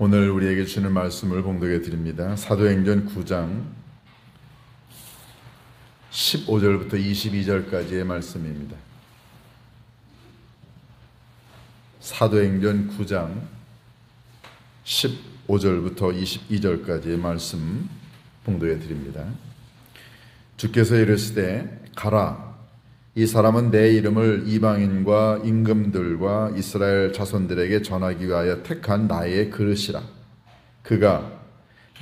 오늘 우리에게 주는 말씀을 봉독해 드립니다. 사도행전 9장 15절부터 22절까지의 말씀입니다. 사도행전 9장 15절부터 22절까지의 말씀 봉독해 드립니다. 주께서 이르시되 가라, 이 사람은 내 이름을 이방인과 임금들과 이스라엘 자손들에게 전하기 위하여 택한 나의 그릇이라. 그가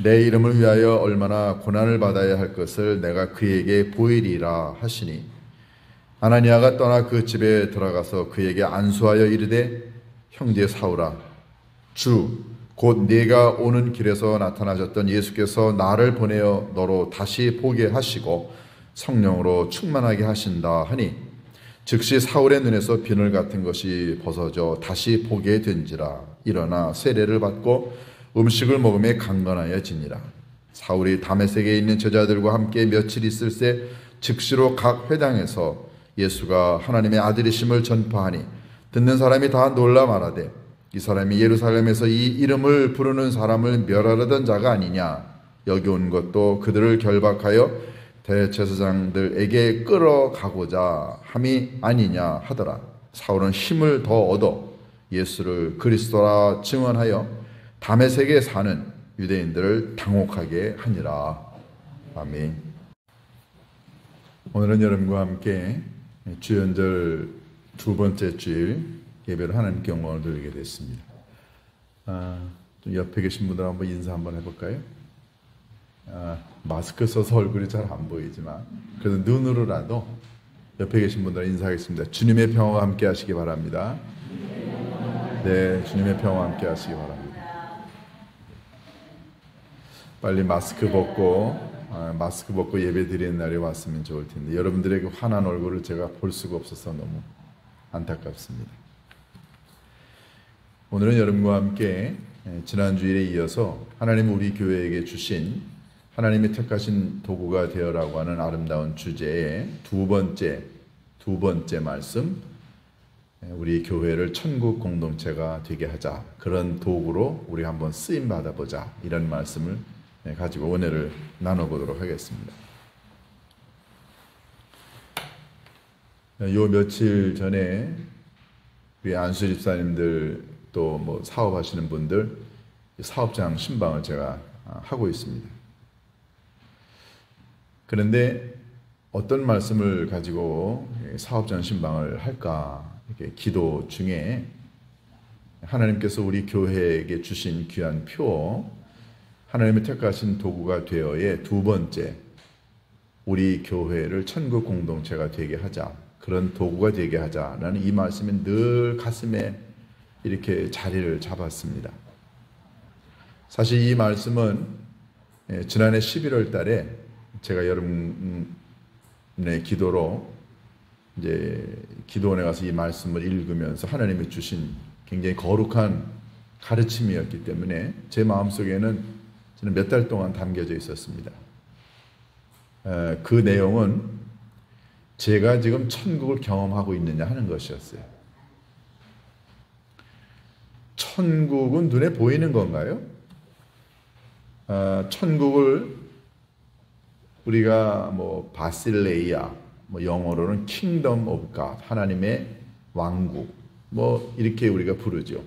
내 이름을 위하여 얼마나 고난을 받아야 할 것을 내가 그에게 보이리라 하시니, 아나니아가 떠나 그 집에 들어가서 그에게 안수하여 이르되, 형제 사울아, 주 곧 네가 오는 길에서 나타나셨던 예수께서 나를 보내어 너로 다시 보게 하시고 성령으로 충만하게 하신다 하니, 즉시 사울의 눈에서 비늘 같은 것이 벗어져 다시 보게 된지라. 일어나 세례를 받고 음식을 먹음에 강건하여지니라. 사울이 다메섹에 있는 제자들과 함께 며칠 있을새 즉시로 각 회당에서 예수가 하나님의 아들이심을 전파하니, 듣는 사람이 다 놀라 말하되, 이 사람이 예루살렘에서 이 이름을 부르는 사람을 멸하려던 자가 아니냐. 여기 온 것도 그들을 결박하여 대제사장들에게 끌어가고자 함이 아니냐 하더라. 사울은 힘을 더 얻어 예수를 그리스도라 증언하여 다메섹에 사는 유대인들을 당혹하게 하니라. 아멘. 오늘은 여러분과 함께 주연절 두 번째 주일 예배를 하나님께 영광을 돌리게 됐습니다. 좀 옆에 계신 분들 한번 인사 한번 해볼까요? 마스크 써서 얼굴이 잘 안 보이지만 그래도 눈으로라도 옆에 계신 분들 인사하겠습니다. 주님의 평화와 함께 하시기 바랍니다. 네, 주님의 평화와 함께 하시기 바랍니다. 빨리 마스크 벗고 예배 드리는 날이 왔으면 좋을 텐데, 여러분들에게 환한 얼굴을 제가 볼 수가 없어서 너무 안타깝습니다. 오늘은 여러분과 함께 지난 주일에 이어서 하나님 우리 교회에게 주신 하나님이 택하신 도구가 되어라고 하는 아름다운 주제의 두 번째 말씀, 우리 교회를 천국 공동체가 되게 하자, 그런 도구로 우리 한번 쓰임 받아보자, 이런 말씀을 가지고 은혜를 나눠보도록 하겠습니다. 요 며칠 전에 우리 안수 집사님들 또 뭐 사업하시는 분들 사업장 신방을 제가 하고 있습니다. 그런데 어떤 말씀을 가지고 사업장 신방을 할까 이렇게 기도 중에 하나님께서 우리 교회에게 주신 귀한 표, 하나님의 택하신 도구가 되어의 두 번째, 우리 교회를 천국 공동체가 되게 하자, 그런 도구가 되게 하자라는 이 말씀이 늘 가슴에 이렇게 자리를 잡았습니다. 사실 이 말씀은 지난해 11월 달에 제가 여러분의 기도로 이제 기도원에 가서 이 말씀을 읽으면서 하나님이 주신 굉장히 거룩한 가르침이었기 때문에 제 마음속에는 저는 몇 달 동안 담겨져 있었습니다. 그 내용은 제가 지금 천국을 경험하고 있느냐 하는 것이었어요. 천국은 눈에 보이는 건가요? 천국을 우리가 뭐 바실레이아, 뭐 영어로는 킹덤 오브 갓, 하나님의 왕국, 뭐 이렇게 우리가 부르죠.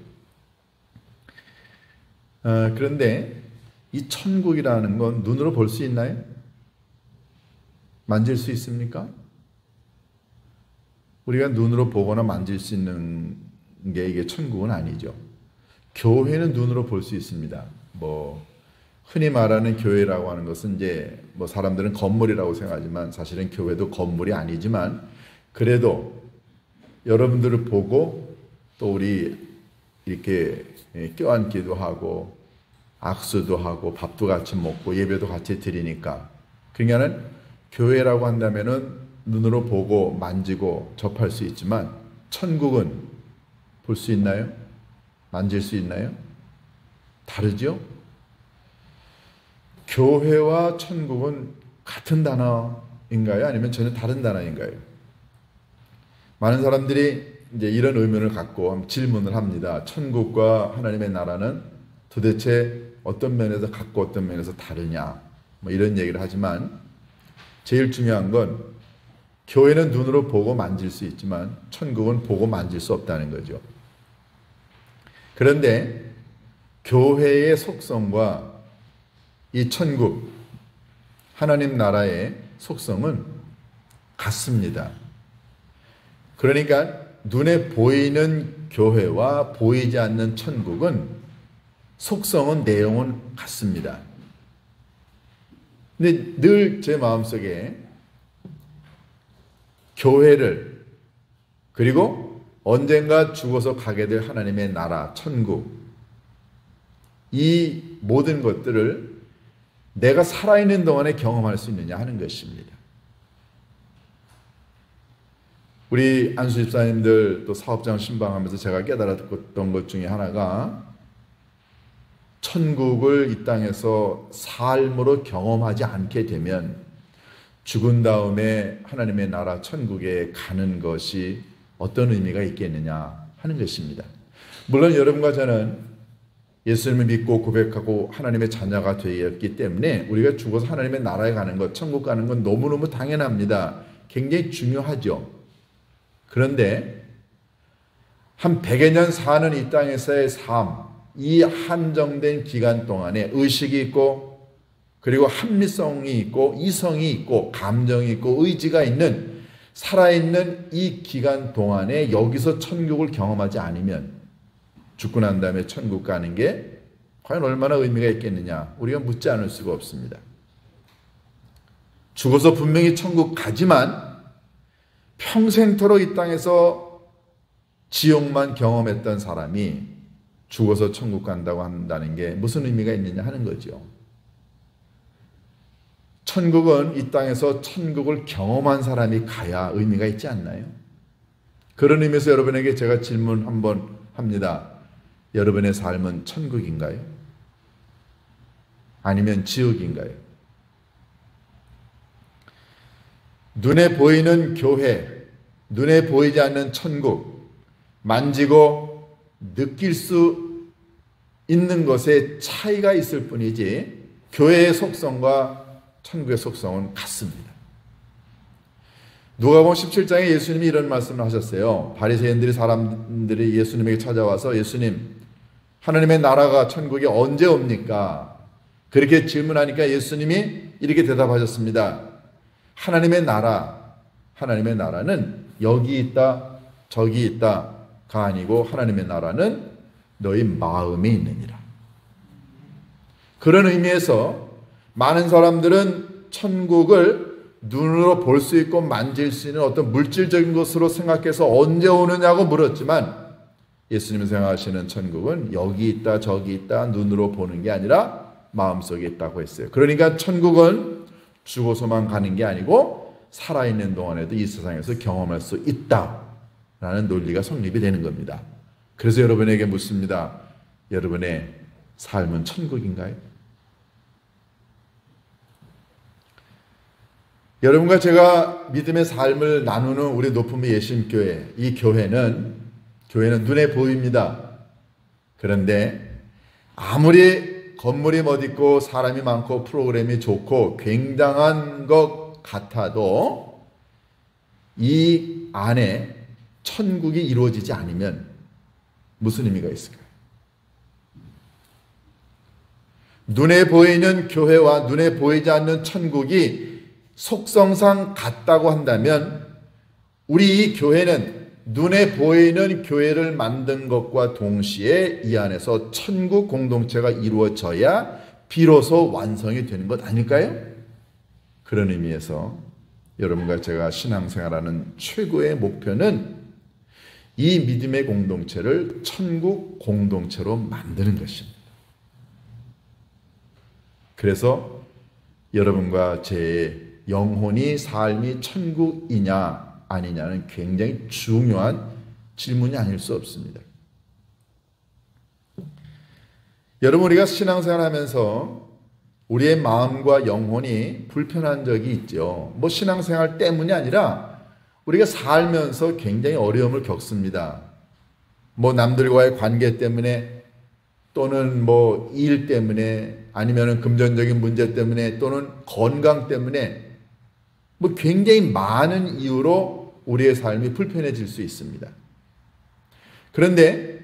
그런데 이 천국이라는 건 눈으로 볼 수 있나요? 만질 수 있습니까? 우리가 눈으로 보거나 만질 수 있는 게 이게 천국은 아니죠. 교회는 눈으로 볼 수 있습니다. 뭐 흔히 말하는 교회라고 하는 것은 이제 뭐 사람들은 건물이라고 생각하지만 사실은 교회도 건물이 아니지만, 그래도 여러분들을 보고 또 우리 이렇게 껴안기도 하고 악수도 하고 밥도 같이 먹고 예배도 같이 드리니까, 그러니까는 교회라고 한다면은 눈으로 보고 만지고 접할 수 있지만, 천국은 볼 수 있나요? 만질 수 있나요? 다르죠? 교회와 천국은 같은 단어인가요? 아니면 전혀 다른 단어인가요? 많은 사람들이 이제 이런 의문을 갖고 질문을 합니다. 천국과 하나님의 나라는 도대체 어떤 면에서 같고 어떤 면에서 다르냐, 뭐 이런 얘기를 하지만 제일 중요한 건 교회는 눈으로 보고 만질 수 있지만 천국은 보고 만질 수 없다는 거죠. 그런데 교회의 속성과 이 천국, 하나님 나라의 속성은 같습니다. 그러니까 눈에 보이는 교회와 보이지 않는 천국은 속성은, 내용은 같습니다. 근데 늘 제 마음속에 교회를, 그리고 언젠가 죽어서 가게 될 하나님의 나라, 천국, 이 모든 것들을 내가 살아있는 동안에 경험할 수 있느냐 하는 것입니다. 우리 안수 집사님들 또 사업장 신방하면서 제가 깨달았던 것 중에 하나가, 천국을 이 땅에서 삶으로 경험하지 않게 되면 죽은 다음에 하나님의 나라 천국에 가는 것이 어떤 의미가 있겠느냐 하는 것입니다. 물론 여러분과 저는 예수님을 믿고 고백하고 하나님의 자녀가 되었기 때문에 우리가 죽어서 하나님의 나라에 가는 것, 천국 가는 건 너무너무 당연합니다. 굉장히 중요하죠. 그런데 한 100여 년 사는 이 땅에서의 삶, 이 한정된 기간 동안에 의식이 있고, 그리고 합리성이 있고, 이성이 있고, 감정이 있고, 의지가 있는, 살아있는 이 기간 동안에 여기서 천국을 경험하지 않으면 죽고 난 다음에 천국 가는 게 과연 얼마나 의미가 있겠느냐, 우리가 묻지 않을 수가 없습니다. 죽어서 분명히 천국 가지만 평생토록 이 땅에서 지옥만 경험했던 사람이 죽어서 천국 간다고 한다는 게 무슨 의미가 있느냐 하는 거죠. 천국은 이 땅에서 천국을 경험한 사람이 가야 의미가 있지 않나요? 그런 의미에서 여러분에게 제가 질문 한번 합니다. 여러분의 삶은 천국인가요? 아니면 지옥인가요? 눈에 보이는 교회, 눈에 보이지 않는 천국, 만지고 느낄 수 있는 것에 차이가 있을 뿐이지 교회의 속성과 천국의 속성은 같습니다. 누가복음 17장에 예수님이 이런 말씀을 하셨어요. 바리새인들이, 사람들이 예수님에게 찾아와서 예수님, 하나님의 나라가, 천국이 언제 옵니까? 그렇게 질문하니까 예수님이 이렇게 대답하셨습니다. 하나님의 나라는 여기 있다 저기 있다가 아니고 하나님의 나라는 너희 마음에 있느니라. 그런 의미에서 많은 사람들은 천국을 눈으로 볼 수 있고 만질 수 있는 어떤 물질적인 것으로 생각해서 언제 오느냐고 물었지만, 예수님이 생각하시는 천국은 여기 있다 저기 있다 눈으로 보는 게 아니라 마음속에 있다고 했어요. 그러니까 천국은 죽어서만 가는 게 아니고 살아있는 동안에도 이 세상에서 경험할 수 있다라는 논리가 성립이 되는 겁니다. 그래서 여러분에게 묻습니다. 여러분의 삶은 천국인가요? 여러분과 제가 믿음의 삶을 나누는 우리 높음의 예심교회, 이 교회는 눈에 보입니다. 그런데 아무리 건물이 멋있고 사람이 많고 프로그램이 좋고 굉장한 것 같아도 이 안에 천국이 이루어지지 않으면 무슨 의미가 있을까요? 눈에 보이는 교회와 눈에 보이지 않는 천국이 속성상 같다고 한다면 우리 이 교회는 눈에 보이는 교회를 만든 것과 동시에 이 안에서 천국 공동체가 이루어져야 비로소 완성이 되는 것 아닐까요? 그런 의미에서 여러분과 제가 신앙생활하는 최고의 목표는 이 믿음의 공동체를 천국 공동체로 만드는 것입니다. 그래서 여러분과 제 영혼이 삶이 천국이냐 아니냐는 굉장히 중요한 질문이 아닐 수 없습니다. 여러분, 우리가 신앙생활 하면서 우리의 마음과 영혼이 불편한 적이 있죠. 뭐 신앙생활 때문이 아니라 우리가 살면서 굉장히 어려움을 겪습니다. 뭐 남들과의 관계 때문에 또는 뭐 일 때문에 아니면 금전적인 문제 때문에 또는 건강 때문에 뭐 굉장히 많은 이유로 우리의 삶이 불편해질 수 있습니다. 그런데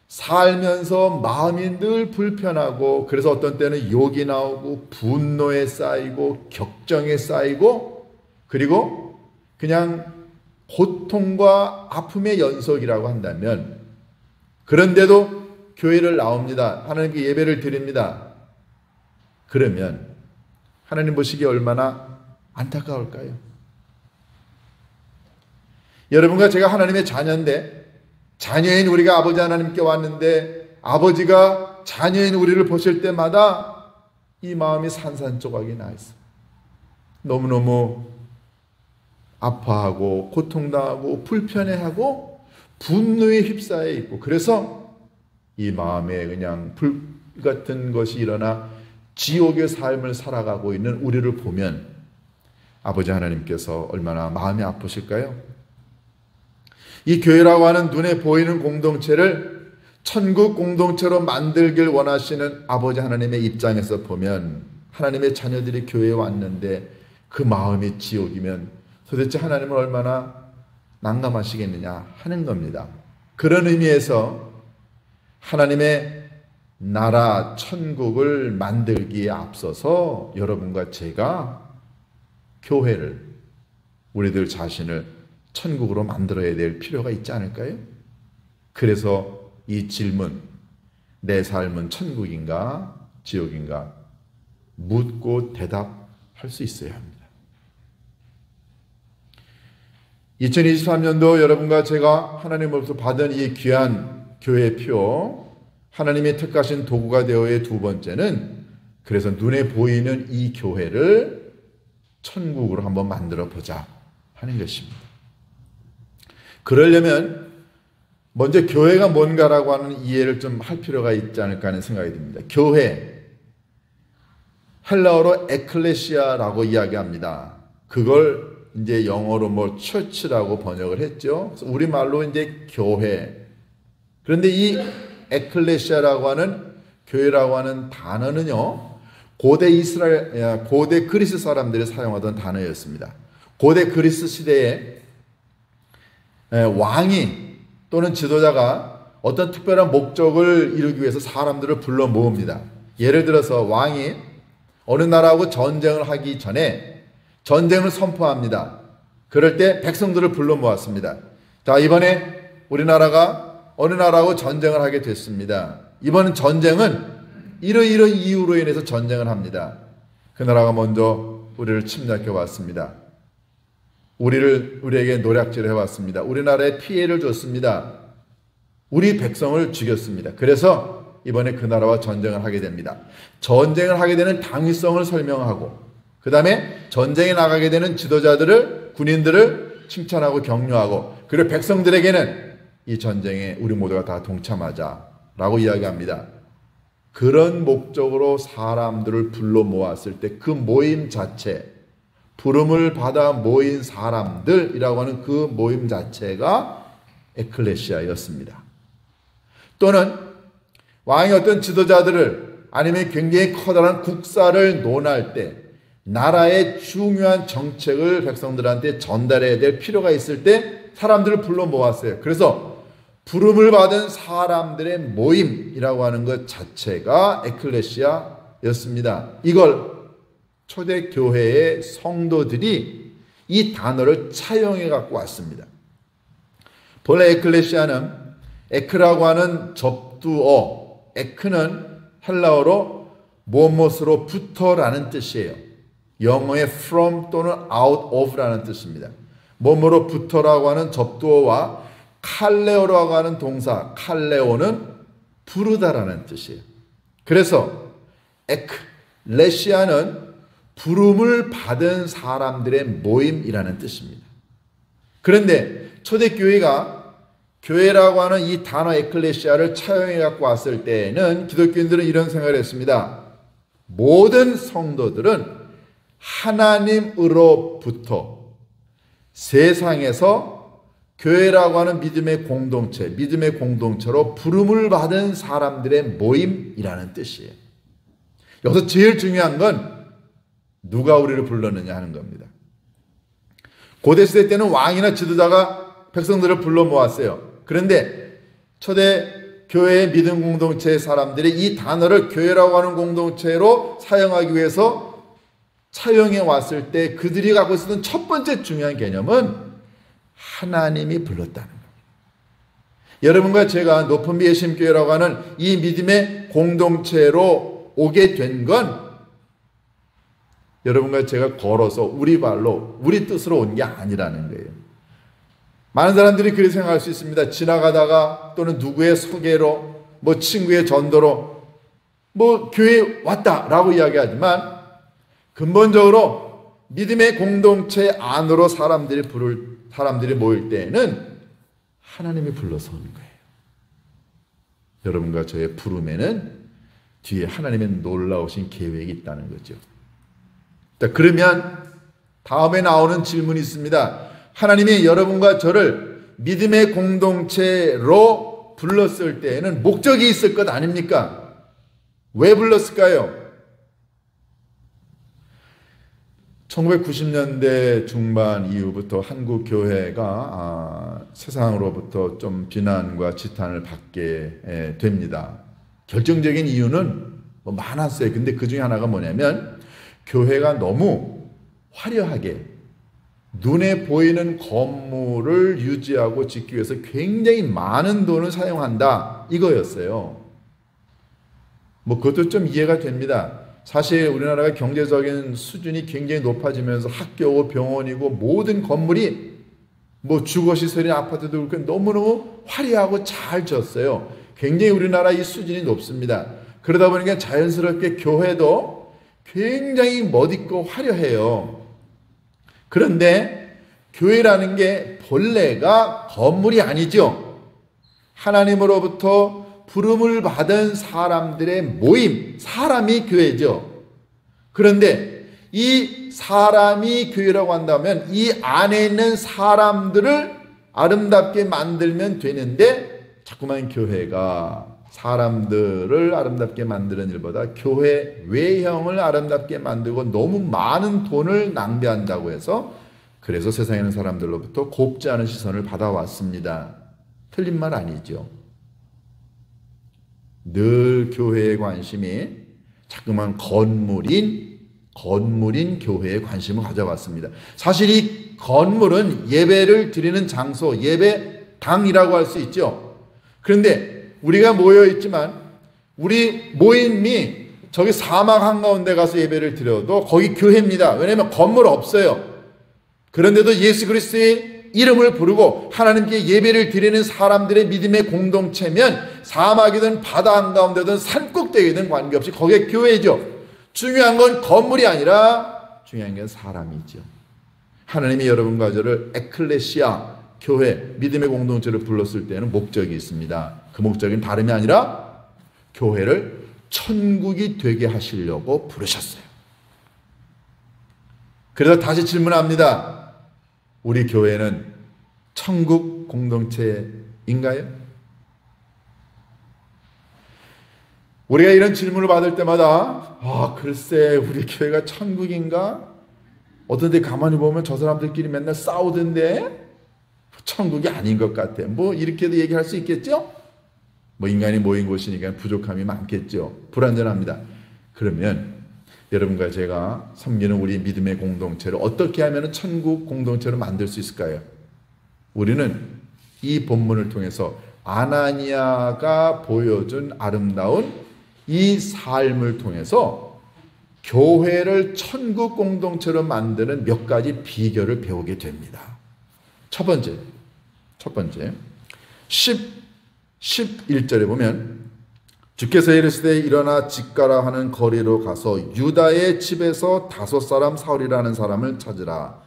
살면서 마음이 늘 불편하고 그래서 어떤 때는 욕이 나오고 분노에 쌓이고 격정에 쌓이고 그리고 그냥 고통과 아픔의 연속이라고 한다면 그런데도 교회를 나옵니다. 하나님께 예배를 드립니다. 그러면 하나님 보시기에 얼마나 안타까울까요? 여러분과 제가 하나님의 자녀인데 자녀인 우리가 아버지 하나님께 왔는데 아버지가 자녀인 우리를 보실 때마다 이 마음이 산산조각이 나 있어요. 너무너무 아파하고 고통당하고 불편해하고 분노에 휩싸여 있고 그래서 이 마음에 그냥 불 같은 것이 일어나 지옥의 삶을 살아가고 있는 우리를 보면 아버지 하나님께서 얼마나 마음이 아프실까요? 이 교회라고 하는 눈에 보이는 공동체를 천국 공동체로 만들길 원하시는 아버지 하나님의 입장에서 보면 하나님의 자녀들이 교회에 왔는데 그 마음이 지옥이면 도대체 하나님은 얼마나 난감하시겠느냐 하는 겁니다. 그런 의미에서 하나님의 나라 천국을 만들기에 앞서서 여러분과 제가 교회를 우리들 자신을 천국으로 만들어야 될 필요가 있지 않을까요? 그래서 이 질문, 내 삶은 천국인가 지옥인가 묻고 대답할 수 있어야 합니다. 2023년도 여러분과 제가 하나님으로부터 받은 이 귀한 교회표, 하나님의 택하신 도구가 되어의 두 번째는 그래서 눈에 보이는 이 교회를 천국으로 한번 만들어 보자 하는 것입니다. 그러려면 먼저 교회가 뭔가라고 하는 이해를 좀 할 필요가 있지 않을까 하는 생각이 듭니다. 교회, 헬라어로 에클레시아라고 이야기합니다. 그걸 이제 영어로 뭐 처치라고 번역을 했죠. 그래서 우리말로 이제 교회. 그런데 이 에클레시아라고 하는 교회라고 하는 단어는요, 고대 그리스 사람들이 사용하던 단어였습니다. 고대 그리스 시대에 왕이 또는 지도자가 어떤 특별한 목적을 이루기 위해서 사람들을 불러 모읍니다. 예를 들어서 왕이 어느 나라하고 전쟁을 하기 전에 전쟁을 선포합니다. 그럴 때 백성들을 불러 모았습니다. 자, 이번에 우리나라가 어느 나라하고 전쟁을 하게 됐습니다. 이번 전쟁은 이러이러 이유로 인해서 전쟁을 합니다. 그 나라가 먼저 우리를 침략해 왔습니다. 우리에게 노략질을 해왔습니다. 우리나라에 피해를 줬습니다. 우리 백성을 죽였습니다. 그래서 이번에 그 나라와 전쟁을 하게 됩니다. 전쟁을 하게 되는 당위성을 설명하고 그 다음에 전쟁에 나가게 되는 지도자들을 군인들을 칭찬하고 격려하고 그리고 백성들에게는 이 전쟁에 우리 모두가 다 동참하자라고 이야기합니다. 그런 목적으로 사람들을 불러 모았을 때 그 모임 자체 부름을 받아 모인 사람들이라고 하는 그 모임 자체가 에클레시아였습니다. 또는 왕이 어떤 지도자들을 아니면 굉장히 커다란 국사를 논할 때 나라의 중요한 정책을 백성들한테 전달해야 될 필요가 있을 때 사람들을 불러 모았어요. 그래서 부름을 받은 사람들의 모임이라고 하는 것 자체가 에클레시아였습니다. 이걸 초대교회의 성도들이 이 단어를 차용해 갖고 왔습니다. 본래 에클레시아는 에크라고 하는 접두어, 에크는 헬라어로 무엇으로부터라는 뜻이에요. 영어의 from 또는 out of라는 뜻입니다. 뭐뭐로부터라고 하는 접두어와 칼레오라고 하는 동사, 칼레오는 부르다라는 뜻이에요. 그래서 에클레시아는 부름을 받은 사람들의 모임이라는 뜻입니다. 그런데 초대교회가 교회라고 하는 이 단어 에클레시아를 차용해 갖고 왔을 때는 기독교인들은 이런 생각을 했습니다. 모든 성도들은 하나님으로부터 세상에서 교회라고 하는 믿음의 공동체, 믿음의 공동체로 부름을 받은 사람들의 모임이라는 뜻이에요. 여기서 제일 중요한 건 누가 우리를 불렀느냐 하는 겁니다. 고대시대 때는 왕이나 지도자가 백성들을 불러 모았어요. 그런데 초대 교회의 믿음 공동체의 사람들이 이 단어를 교회라고 하는 공동체로 사용하기 위해서 사용해 왔을 때 그들이 갖고 있었던 첫 번째 중요한 개념은 하나님이 불렀다는 겁니다. 여러분과 제가 높은 비의 심교회라고 하는 이 믿음의 공동체로 오게 된 건 여러분과 제가 걸어서 우리 발로 우리 뜻으로 온 게 아니라는 거예요. 많은 사람들이 그렇게 생각할 수 있습니다. 지나가다가 또는 누구의 소개로 뭐 친구의 전도로 뭐 교회에 왔다라고 이야기하지만 근본적으로 믿음의 공동체 안으로 사람들이 모일 때에는 하나님이 불러서 오는 거예요. 여러분과 저의 부름에는 뒤에 하나님의 놀라우신 계획이 있다는 거죠. 그러면 다음에 나오는 질문이 있습니다. 하나님이 여러분과 저를 믿음의 공동체로 불렀을 때에는 목적이 있을 것 아닙니까? 왜 불렀을까요? 1990년대 중반 이후부터 한국 교회가 세상으로부터 좀 비난과 지탄을 받게 됩니다. 결정적인 이유는 뭐 많았어요. 근데 그 중에 하나가 뭐냐면 교회가 너무 화려하게 눈에 보이는 건물을 유지하고 짓기 위해서 굉장히 많은 돈을 사용한다 이거였어요. 뭐 그것도 좀 이해가 됩니다. 사실 우리나라가 경제적인 수준이 굉장히 높아지면서 학교고 병원이고 모든 건물이 뭐 주거시설이나 아파트도 그렇고 너무너무 화려하고 잘 지었어요. 굉장히 우리나라 이 수준이 높습니다. 그러다 보니까 자연스럽게 교회도 굉장히 멋있고 화려해요. 그런데 교회라는 게 본래가 건물이 아니죠. 하나님으로부터 부름을 받은 사람들의 모임, 사람이 교회죠. 그런데 이 사람이 교회라고 한다면 이 안에 있는 사람들을 아름답게 만들면 되는데 자꾸만 교회가 사람들을 아름답게 만드는 일보다 교회 외형을 아름답게 만들고 너무 많은 돈을 낭비한다고 해서 그래서 세상에 있는 사람들로부터 곱지 않은 시선을 받아왔습니다. 틀린 말 아니죠. 늘 교회의 관심이 자꾸만 건물인 교회에 관심을 가져왔습니다. 사실 이 건물은 예배를 드리는 장소, 예배당이라고 할 수 있죠. 그런데 우리가 모여 있지만 우리 모임이 저기 사막 한가운데 가서 예배를 드려도 거기 교회입니다. 왜냐하면 건물 없어요. 그런데도 예수 그리스도의 이름을 부르고 하나님께 예배를 드리는 사람들의 믿음의 공동체면 사막이든 바다 한가운데든 산꼭대기든 관계없이 거기에 교회죠. 중요한 건 건물이 아니라 중요한 건 사람이죠. 하나님이 여러분과 저를 에클레시아, 교회, 믿음의 공동체를 불렀을 때는 목적이 있습니다. 그 목적은 다름이 아니라 교회를 천국이 되게 하시려고 부르셨어요. 그래서 다시 질문합니다. 우리 교회는 천국 공동체인가요? 우리가 이런 질문을 받을 때마다 글쎄 우리 교회가 천국인가? 어떤 데 가만히 보면 저 사람들끼리 맨날 싸우던데 천국이 아닌 것 같아. 뭐 이렇게도 얘기할 수 있겠죠? 뭐 인간이 모인 곳이니까 부족함이 많겠죠. 불완전합니다. 그러면 여러분과 제가 섬기는 우리 믿음의 공동체를 어떻게 하면 천국 공동체로 만들 수 있을까요? 우리는 이 본문을 통해서 아나니아가 보여준 아름다운 이 삶을 통해서 교회를 천국 공동체로 만드는 몇 가지 비결을 배우게 됩니다. 첫 번째 11절에 보면 주께서 이르시되 일어나 집가라 하는 거리로 가서 유다의 집에서 5사람 사울이라는 사람을 찾으라.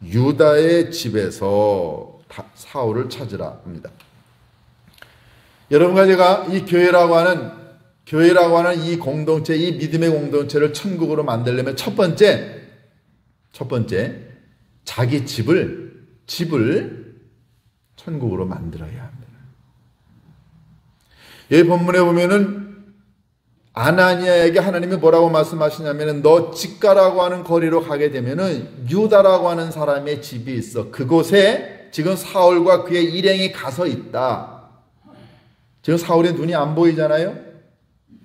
유다의 집에서 사울을 찾으라 합니다. 여러분과 제가 이 교회라고 하는 이 공동체, 이 믿음의 공동체를 천국으로 만들려면 첫 번째 자기 집을 천국으로 만들어야 합니다. 이 본문에 보면은 아나니아에게 하나님이 뭐라고 말씀하시냐면은 너 직가라고 하는 거리로 가게 되면은 유다라고 하는 사람의 집이 있어. 그곳에 지금 사울과 그의 일행이 가서 있다. 지금 사울의 눈이 안 보이잖아요.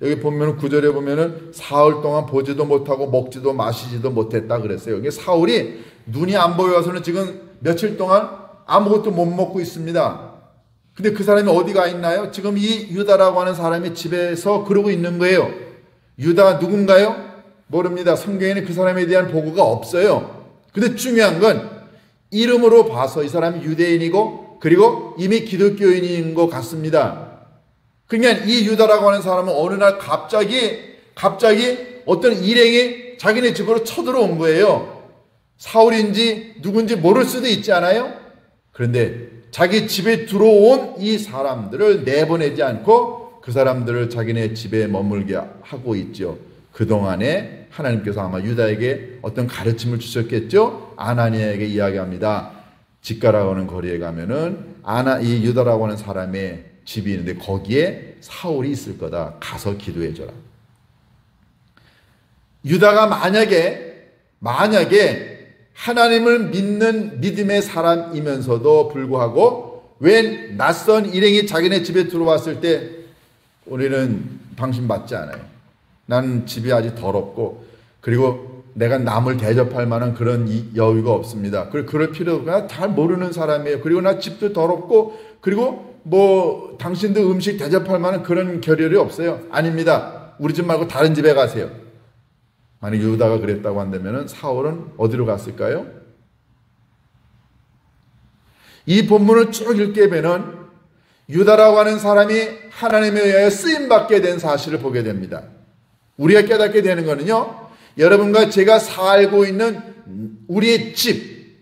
여기 보면은 9절에 보면은 사흘 동안 보지도 못하고 먹지도 마시지도 못했다 그랬어요. 여기 사울이 눈이 안 보여서는 지금 며칠 동안 아무것도 못 먹고 있습니다. 근데 그 사람이 어디 가 있나요? 지금 이 유다라고 하는 사람의 집에서 그러고 있는 거예요. 유다가 누군가요? 모릅니다. 성경에는 그 사람에 대한 보고가 없어요. 근데 중요한 건 이름으로 봐서 이 사람이 유대인이고 그리고 이미 기독교인인 것 같습니다. 그러니까 이 유다라고 하는 사람은 어느 날 갑자기 어떤 일행이 자기네 집으로 쳐들어온 거예요. 사울인지 누군지 모를 수도 있지 않아요? 그런데 자기 집에 들어온 이 사람들을 내보내지 않고 그 사람들을 자기네 집에 머물게 하고 있죠. 그동안에 하나님께서 아마 유다에게 어떤 가르침을 주셨겠죠. 아나니아에게 이야기합니다. 직가라고 하는 거리에 가면은 이 유다라고 하는 사람의 집이 있는데 거기에 사울이 있을 거다. 가서 기도해 줘라. 유다가 만약에 하나님을 믿는 믿음의 사람이면서도 불구하고 왜 낯선 일행이 자기네 집에 들어왔을 때 우리는 당신 받지 않아요. 나는 집이 아주 더럽고 그리고 내가 남을 대접할 만한 그런 여유가 없습니다. 그럴 필요가 잘 모르는 사람이에요. 그리고 나 집도 더럽고 그리고 뭐 당신도 음식 대접할 만한 그런 겨를이 없어요. 아닙니다. 우리 집 말고 다른 집에 가세요. 만약 유다가 그랬다고 한다면 사울은 어디로 갔을까요? 이 본문을 쭉 읽게 되면 유다라고 하는 사람이 하나님에 의하여 쓰임받게 된 사실을 보게 됩니다. 우리가 깨닫게 되는 것은요, 여러분과 제가 살고 있는 우리의 집,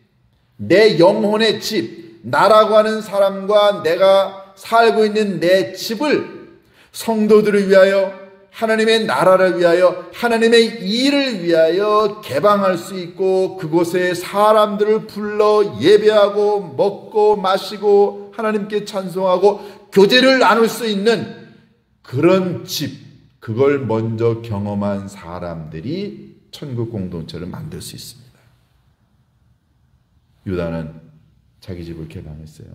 내 영혼의 집, 나라고 하는 사람과 내가 살고 있는 내 집을 성도들을 위하여 하나님의 나라를 위하여 하나님의 일을 위하여 개방할 수 있고 그곳에 사람들을 불러 예배하고 먹고 마시고 하나님께 찬송하고 교제를 나눌 수 있는 그런 집, 그걸 먼저 경험한 사람들이 천국 공동체를 만들 수 있습니다. 유다는 자기 집을 개방했어요.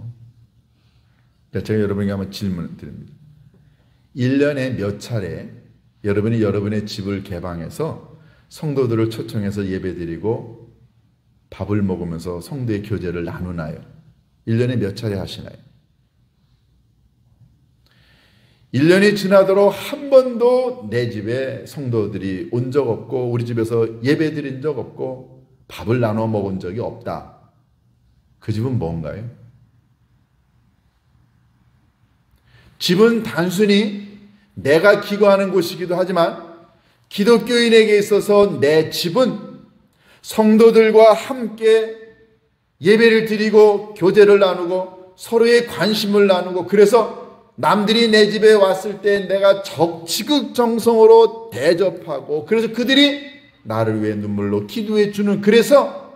제가 여러분에게 한번 질문을 드립니다. 1년에 몇 차례 여러분이 여러분의 집을 개방해서 성도들을 초청해서 예배드리고 밥을 먹으면서 성도의 교제를 나누나요? 1년에 몇 차례 하시나요? 1년이 지나도록 한 번도 내 집에 성도들이 온 적 없고 우리 집에서 예배드린 적 없고 밥을 나눠 먹은 적이 없다. 그 집은 뭔가요? 집은 단순히 내가 기거하는 곳이기도 하지만 기독교인에게 있어서 내 집은 성도들과 함께 예배를 드리고 교제를 나누고 서로의 관심을 나누고 그래서 남들이 내 집에 왔을 때 내가 지극정성으로 대접하고 그래서 그들이 나를 위해 눈물로 기도해 주는 그래서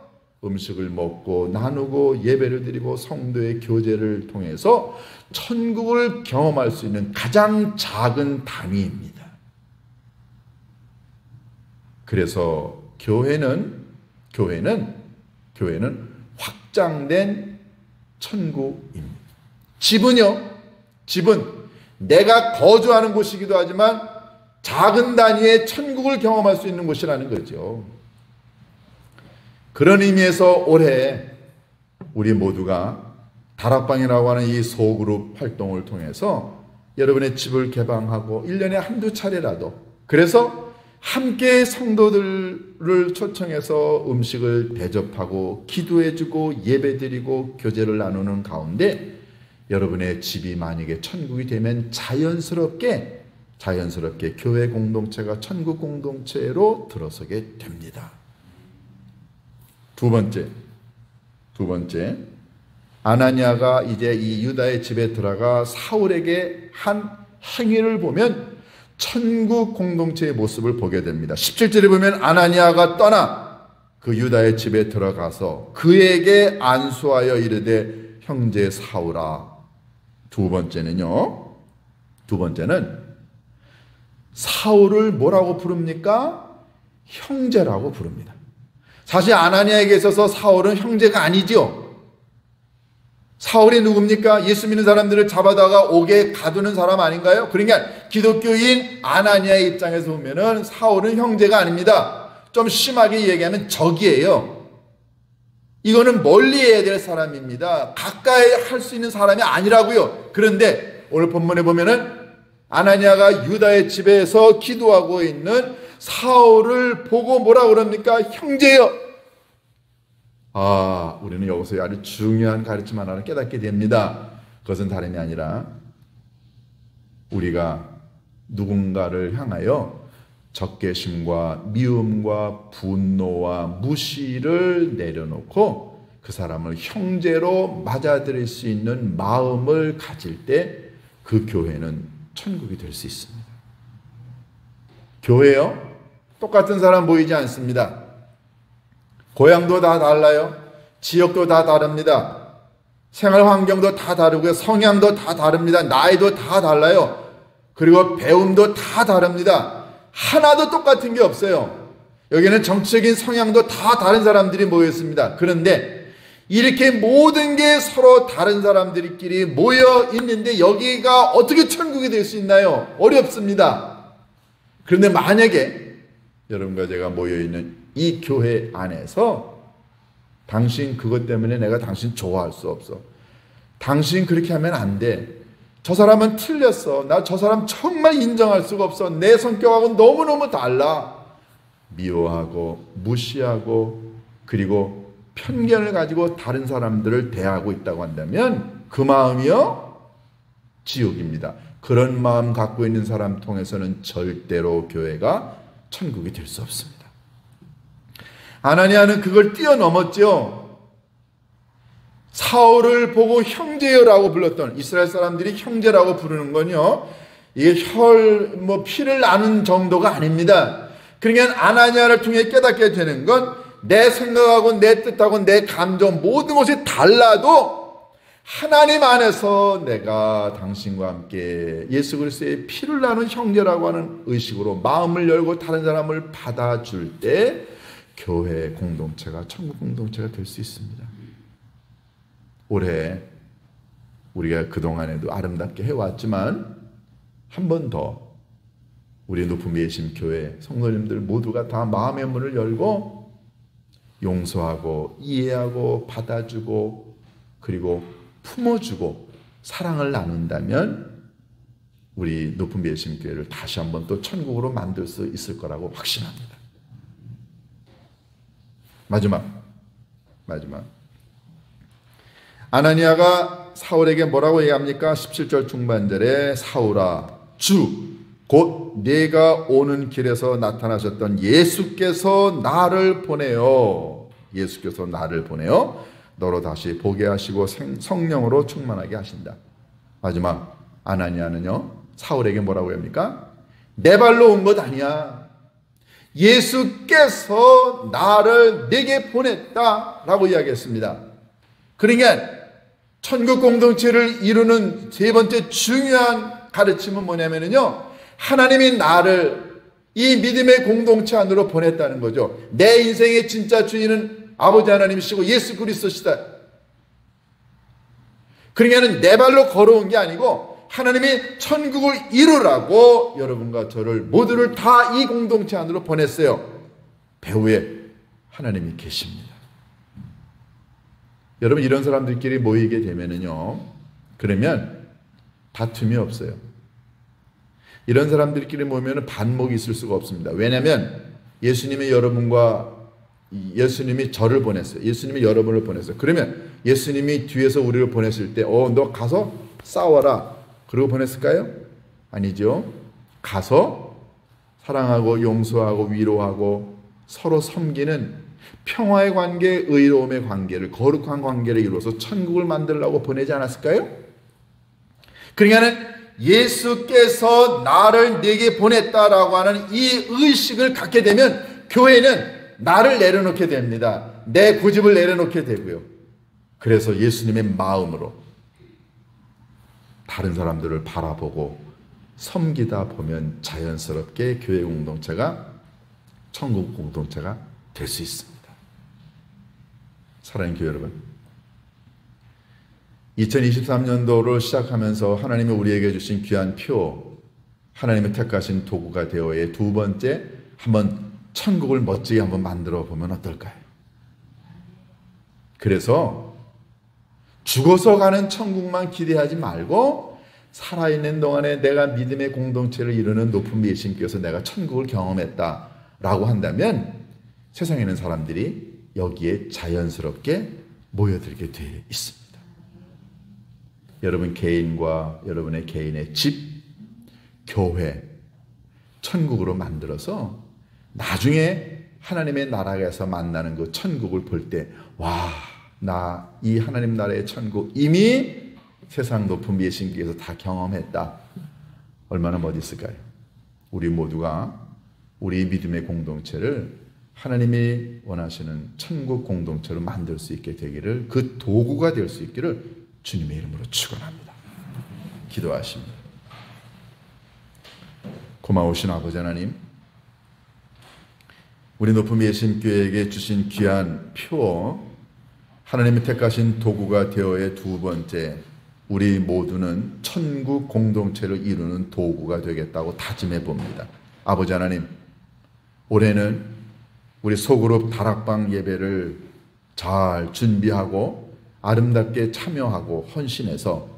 음식을 먹고 나누고 예배를 드리고 성도의 교제를 통해서 천국을 경험할 수 있는 가장 작은 단위입니다. 그래서 교회는 확장된 천국입니다. 집은 내가 거주하는 곳이기도 하지만 작은 단위의 천국을 경험할 수 있는 곳이라는 거죠. 그런 의미에서 올해 우리 모두가 다락방이라고 하는 이 소그룹 활동을 통해서 여러분의 집을 개방하고 1년에 한두 차례라도 그래서 함께 성도들을 초청해서 음식을 대접하고 기도해주고 예배드리고 교제를 나누는 가운데 여러분의 집이 만약에 천국이 되면 자연스럽게 교회 공동체가 천국 공동체로 들어서게 됩니다. 두 번째, 아나니아가 이제 이 유다의 집에 들어가 사울에게 한 행위를 보면 천국 공동체의 모습을 보게 됩니다. 17절에 보면 아나니아가 떠나 그 유다의 집에 들어가서 그에게 안수하여 이르되 형제 사오라. 두 번째는요. 두 번째는 사울을 뭐라고 부릅니까? 형제라고 부릅니다. 사실 아나니아에게 있어서 사울은 형제가 아니죠. 사울이 누굽니까? 예수 믿는 사람들을 잡아다가 옥에 가두는 사람 아닌가요? 그러니까 기독교인 아나니아의 입장에서 보면은 사울은 형제가 아닙니다. 좀 심하게 얘기하면 적이에요. 이거는 멀리해야 될 사람입니다. 가까이 할 수 있는 사람이 아니라고요. 그런데 오늘 본문에 보면은 아나니아가 유다의 집에서 기도하고 있는 사울을 보고 뭐라 그럽니까? 형제여. 우리는 여기서 아주 중요한 가르침 하나를 깨닫게 됩니다. 그것은 다름이 아니라 우리가 누군가를 향하여 적개심과 미움과 분노와 무시를 내려놓고 그 사람을 형제로 맞아들일 수 있는 마음을 가질 때 그 교회는 천국이 될 수 있습니다. 교회요? 똑같은 사람 보이지 않습니다. 고향도 다 달라요. 지역도 다 다릅니다. 생활 환경도 다 다르고요. 성향도 다 다릅니다. 나이도 다 달라요. 그리고 배움도 다 다릅니다. 하나도 똑같은 게 없어요. 여기는 정치적인 성향도 다 다른 사람들이 모여 있습니다. 그런데 이렇게 모든 게 서로 다른 사람들끼리 모여 있는데 여기가 어떻게 천국이 될 수 있나요? 어렵습니다. 그런데 만약에 여러분과 제가 모여 있는 이 교회 안에서 당신 그것 때문에 내가 당신 좋아할 수 없어. 당신 그렇게 하면 안 돼. 저 사람은 틀렸어. 나 저 사람 정말 인정할 수가 없어. 내 성격하고 너무너무 달라. 미워하고 무시하고 그리고 편견을 가지고 다른 사람들을 대하고 있다고 한다면 그 마음이요? 지옥입니다. 그런 마음 갖고 있는 사람 통해서는 절대로 교회가 천국이 될 수 없습니다. 아나니아는 그걸 뛰어넘었죠. 사울을 보고 형제여라고 불렀던 이스라엘 사람들이 형제라고 부르는 건요. 이게 피를 나눈 정도가 아닙니다. 그러니까 아나니아를 통해 깨닫게 되는 건 내 생각하고 내 뜻하고 내 감정 모든 것이 달라도 하나님 안에서 내가 당신과 함께 예수 그리스도의 피를 나눈 형제라고 하는 의식으로 마음을 열고 다른 사람을 받아줄 때 교회 공동체가 천국 공동체가 될 수 있습니다. 올해 우리가 그동안에도 아름답게 해왔지만 한 번 더 우리 높은 예심 교회 성도님들 모두가 다 마음의 문을 열고 용서하고 이해하고 받아주고 그리고 품어주고 사랑을 나눈다면 우리 높은 예심 교회를 다시 한번 또 천국으로 만들 수 있을 거라고 확신합니다. 마지막 아나니아가 사울에게 뭐라고 얘기합니까? 17절 중반절에 사울아 주 곧 네가 오는 길에서 나타나셨던 예수께서 나를 보내요. 예수께서 나를 보내요. 너로 다시 보게 하시고 성령으로 충만하게 하신다. 마지막 아나니아는요. 사울에게 뭐라고 합니까? 내 발로 온 것 아니야. 예수께서 나를 내게 보냈다라고 이야기했습니다. 그러니까 천국 공동체를 이루는 세 번째 중요한 가르침은 뭐냐면요. 하나님이 나를 이 믿음의 공동체 안으로 보냈다는 거죠. 내 인생의 진짜 주인은 아버지 하나님이시고 예수 그리스도시다. 그러니까 내 발로 걸어온 게 아니고 하나님이 천국을 이루라고 여러분과 저를 모두를 다 이 공동체 안으로 보냈어요. 배후에 하나님이 계십니다. 여러분 이런 사람들끼리 모이게 되면은요. 그러면 다툼이 없어요. 이런 사람들끼리 모이면 반목이 있을 수가 없습니다. 왜냐하면 예수님이 저를 보냈어요. 예수님이 여러분을 보냈어요. 그러면 예수님이 뒤에서 우리를 보냈을 때 너 가서 싸워라. 그러고 보냈을까요? 아니죠. 가서 사랑하고 용서하고 위로하고 서로 섬기는 평화의 관계, 의로움의 관계를 거룩한 관계를 이루어서 천국을 만들려고 보내지 않았을까요? 그러니까는 예수께서 나를 내게 보냈다라고 하는 이 의식을 갖게 되면 교회는 나를 내려놓게 됩니다. 내 고집을 내려놓게 되고요. 그래서 예수님의 마음으로 다른 사람들을 바라보고 섬기다 보면 자연스럽게 교회 공동체가 천국 공동체가 될 수 있습니다. 사랑하는 교회 여러분, 2023년도를 시작하면서 하나님이 우리에게 주신 귀한 표, 하나님의 택하신 도구가 되어의 두 번째, 한번 천국을 멋지게 한번 만들어 보면 어떨까요? 그래서 죽어서 가는 천국만 기대하지 말고 살아있는 동안에 내가 믿음의 공동체를 이루는 높은 예수님께서 내가 천국을 경험했다라고 한다면 세상에 있는 사람들이 여기에 자연스럽게 모여들게 되어 있습니다. 여러분 개인과 여러분의 개인의 집, 교회, 천국으로 만들어서 나중에 하나님의 나라에서 만나는 그 천국을 볼 때, 와, 나 이 하나님 나라의 천국 이미 세상 높은 예수님께서 다 경험했다. 얼마나 멋있을까요? 우리 모두가 우리 믿음의 공동체를 하나님이 원하시는 천국 공동체로 만들 수 있게 되기를, 그 도구가 될 수 있기를 주님의 이름으로 축원합니다. 기도하십니다. 고마우신 아버지 하나님, 우리 높은 예수님교회에게 주신 귀한 표, 하나님이 택하신 도구가 되어의 두 번째, 우리 모두는 천국 공동체를 이루는 도구가 되겠다고 다짐해 봅니다. 아버지 하나님, 올해는 우리 소그룹 다락방 예배를 잘 준비하고 아름답게 참여하고 헌신해서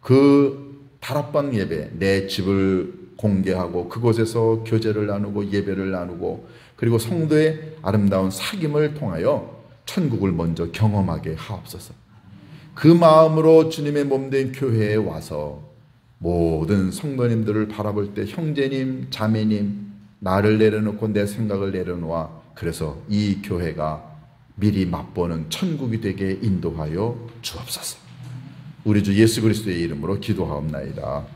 그 다락방 예배, 내 집을 공개하고 그곳에서 교제를 나누고 예배를 나누고 그리고 성도의 아름다운 사귐을 통하여 천국을 먼저 경험하게 하옵소서. 그 마음으로 주님의 몸된 교회에 와서 모든 성도님들을 바라볼 때 형제님, 자매님, 나를 내려놓고 내 생각을 내려놓아 그래서 이 교회가 미리 맛보는 천국이 되게 인도하여 주옵소서. 우리 주 예수 그리스도의 이름으로 기도하옵나이다.